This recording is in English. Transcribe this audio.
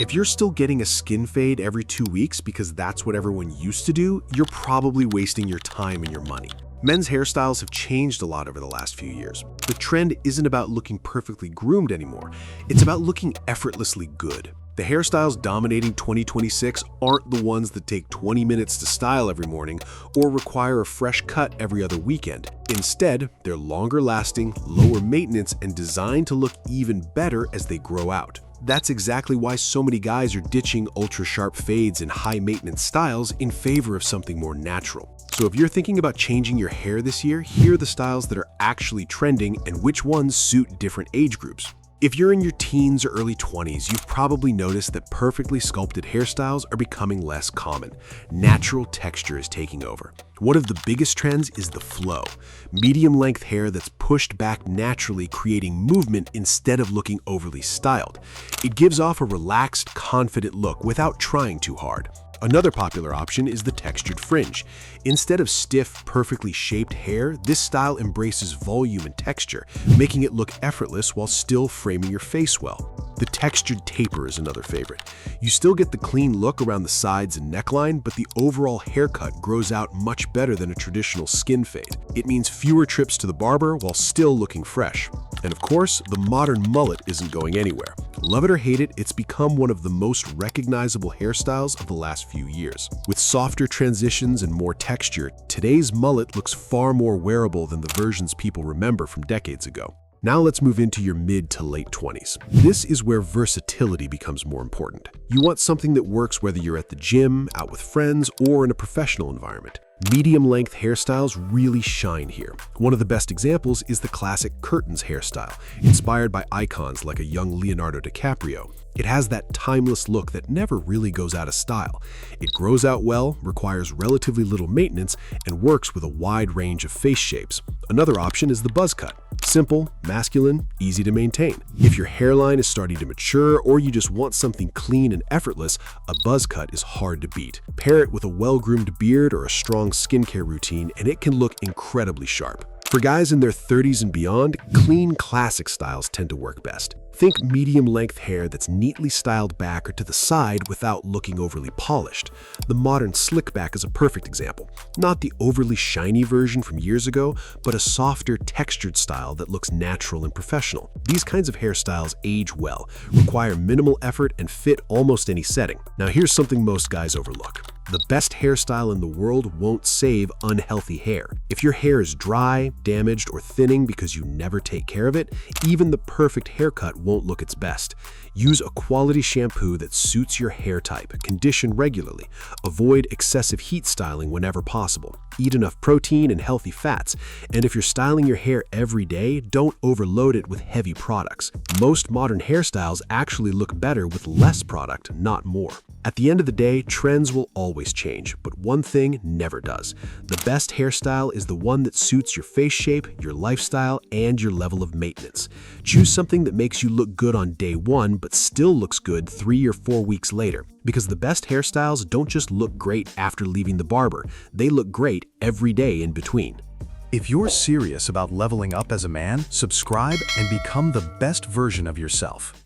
If you're still getting a skin fade every 2 weeks because that's what everyone used to do, you're probably wasting your time and your money. Men's hairstyles have changed a lot over the last few years. The trend isn't about looking perfectly groomed anymore. It's about looking effortlessly good. The hairstyles dominating 2026 aren't the ones that take 20 minutes to style every morning or require a fresh cut every other weekend. Instead, they're longer lasting, lower maintenance, and designed to look even better as they grow out. That's exactly why so many guys are ditching ultra-sharp fades and high-maintenance styles in favor of something more natural. So if you're thinking about changing your hair this year, here are the styles that are actually trending and which ones suit different age groups. If you're in your teens or early 20s, you've probably noticed that perfectly sculpted hairstyles are becoming less common. Natural texture is taking over. One of the biggest trends is the flow. Medium-length hair that's pushed back naturally, creating movement instead of looking overly styled. It gives off a relaxed, confident look without trying too hard. Another popular option is the textured fringe. Instead of stiff, perfectly shaped hair, this style embraces volume and texture, making it look effortless while still framing your face well. The textured taper is another favorite. You still get the clean look around the sides and neckline, but the overall haircut grows out much better than a traditional skin fade. It means fewer trips to the barber while still looking fresh. And of course, the modern mullet isn't going anywhere. Love it or hate it, it's become one of the most recognizable hairstyles of the last few years. With softer transitions and more texture, today's mullet looks far more wearable than the versions people remember from decades ago. Now let's move into your mid to late 20s. This is where versatility becomes more important. You want something that works whether you're at the gym, out with friends, or in a professional environment. Medium-length hairstyles really shine here. One of the best examples is the classic curtains hairstyle, inspired by icons like a young Leonardo DiCaprio. It has that timeless look that never really goes out of style. It grows out well, requires relatively little maintenance, and works with a wide range of face shapes. Another option is the buzz cut. Simple, masculine, easy to maintain. If your hairline is starting to mature or you just want something clean and effortless, a buzz cut is hard to beat. Pair it with a well-groomed beard or a strong skincare routine, and it can look incredibly sharp. For guys in their 30s and beyond, clean, classic styles tend to work best. Think medium-length hair that's neatly styled back or to the side without looking overly polished. The modern slick back is a perfect example. Not the overly shiny version from years ago, but a softer, textured style that looks natural and professional. These kinds of hairstyles age well, require minimal effort, and fit almost any setting. Now here's something most guys overlook. The best hairstyle in the world won't save unhealthy hair. If your hair is dry, damaged, or thinning because you never take care of it, even the perfect haircut won't look its best. Use a quality shampoo that suits your hair type, condition regularly, avoid excessive heat styling whenever possible, eat enough protein and healthy fats, and if you're styling your hair every day, don't overload it with heavy products. Most modern hairstyles actually look better with less product, not more. At the end of the day, trends will always change, but one thing never does. The best hairstyle is the one that suits your face shape, your lifestyle, and your level of maintenance. Choose something that makes you look good on day one, but still looks good 3 or 4 weeks later. Because the best hairstyles don't just look great after leaving the barber, they look great every day in between. If you're serious about leveling up as a man, subscribe and become the best version of yourself.